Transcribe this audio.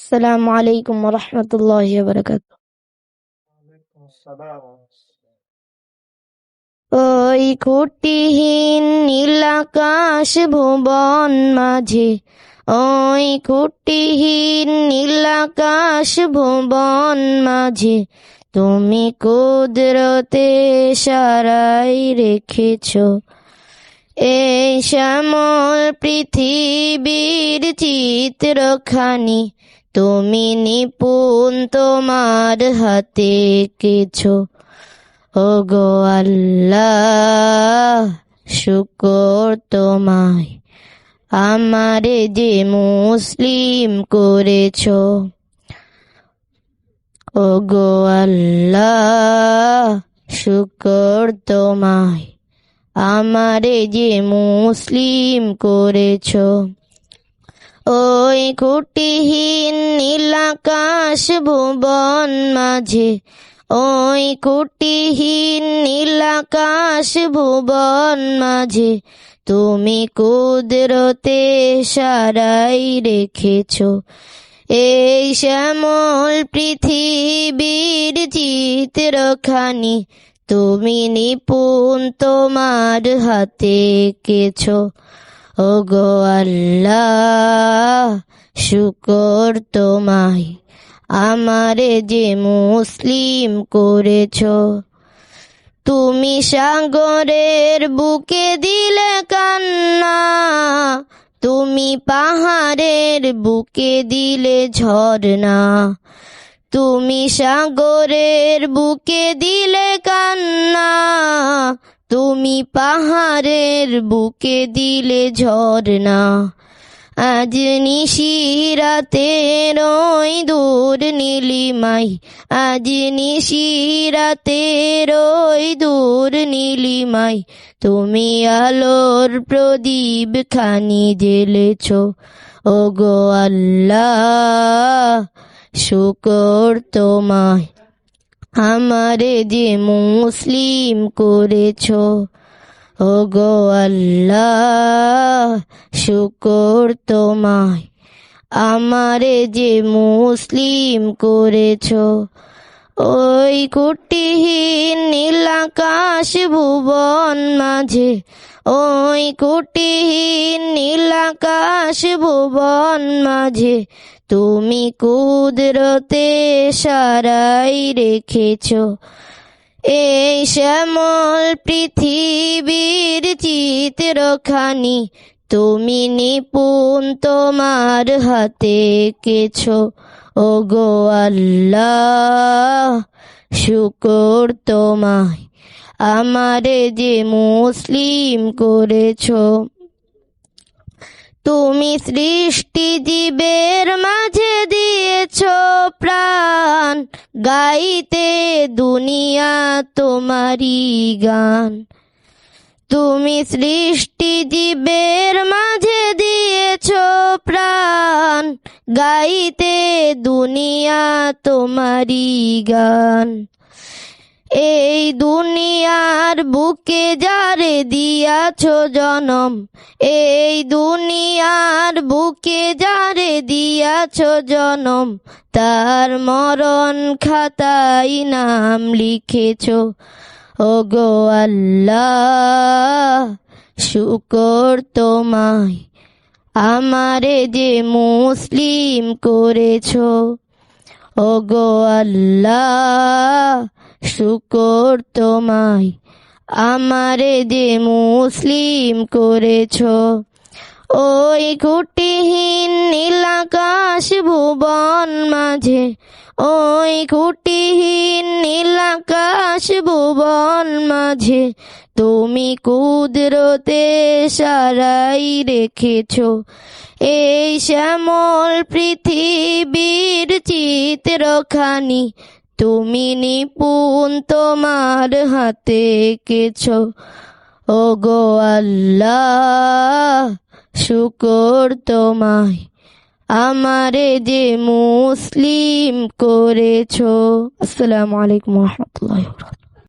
আসসালামু আলাইকুম ওয়া রাহমাতুল্লাহি ওয়া বারাকাতুহু। ওই খুঁটিহীন নীল আকাশ ভুবন মাঝে, ওই খুঁটিহীন নীল আকাশ ভুবন মাঝে, তুমি কুদরতে সারাই রেখেছ এই শ্যামল পৃথিবীর চিত্রখানি, তুমি নিপুণ তোমার হাতে এঁকেছো। ওগো আল্লাহ, শুকর তোমায় আমারে যে মুসলিম করেছো। ওগো আল্লাহ, শুকর তোমায় আমারে যে মুসলিম করেছো। ওই খুঁটিহীন নীল আকাশ ভুবন মাঝে, ওই খুঁটিহীন নীল আকাশ ভুবন মাঝে, তুমি কুদরতে সারাই রেখেছ এই শ্যামল পৃথিবীর চিত্রখানি, তুমি নিপুণ তোমার হাতে এঁকেছ। ওগো আল্লাহ, শুকর তোমায় আমারে যে মুসলিম করেছ। তুমি সাগরের বুকে দিলে কান্না, তুমি পাহাড়ের বুকে দিলে ঝরনা, তুমি সাগরের বুকে দিলে কান্না, তুমি পাহাড়ের বুকে দিলে ঝরনা। আজ নিশিরাতের ওই দূর নীলিমাই, আজ নিশিরাতের ওই দূর নীলিমাই, তুমি আলোর প্রদীপ খানি জ্বেলেছ। ওগো আল্লাহ, শুকর তোমায় আমারে যে মুসলিম করেছ। ওগো আল্লাহ, শুকর তোমায় আমারে যে মুসলিম করেছ। ওই খুঁটিহীন নীল আকাশ ভুবন মাঝে, ওই খুঁটিহীন নীল আকাশ ভুবন মাঝে, তুমি কুদরতে সারাই রেখেছ এই শ্যামল পৃথিবীর চিত্রখানি, তুমি নিপুণ তোমার হাতে এঁকেছ। ওগো আল্লাহ, শুকর তোমায় আমারে যে মুসলিম করেছ। তুমি সৃষ্টি জীবের মাঝে দিয়েছ প্রাণ, গাইতে দুনিয়া তোমারি গান। তুমি সৃষ্টি জীবের মাঝে দিয়েছ প্রাণ, গাইতে দুনিয়া তোমারি গান। এই দুনিয়ার বুকে যারে দিয়াছ জনম, এই দুনিয়ার বুকে যারে দিয়াছ জনম, তার মরণ খাতায় নাম লিখেছ। ওগো আল্লাহ, শুকর তোমায় আমারে যে মুসলিম করেছ। ওগো আল্লাহ, শুকর তোমায় আমারে যে মুসলিম করেছ। ওই খুঁটিহীন নীল আকাশ ভুবন মাঝে, ওই খুঁটিহীন নীল আকাশ ভুবন মাঝে, তুমি কুদরতে সারাই রেখেছ এই শ্যামল পৃথিবীর চিত্রখানি, তুমি নিপুণ তোমার হাতে এঁকেছ। ওগো আল্লাহ, শুকর তোমায় আমারে যে মুসলিম করেছ। আসসালামু আলাইকুম ওয়া রাহমাতুল্লাহি ওয়া বারাকাতুহু।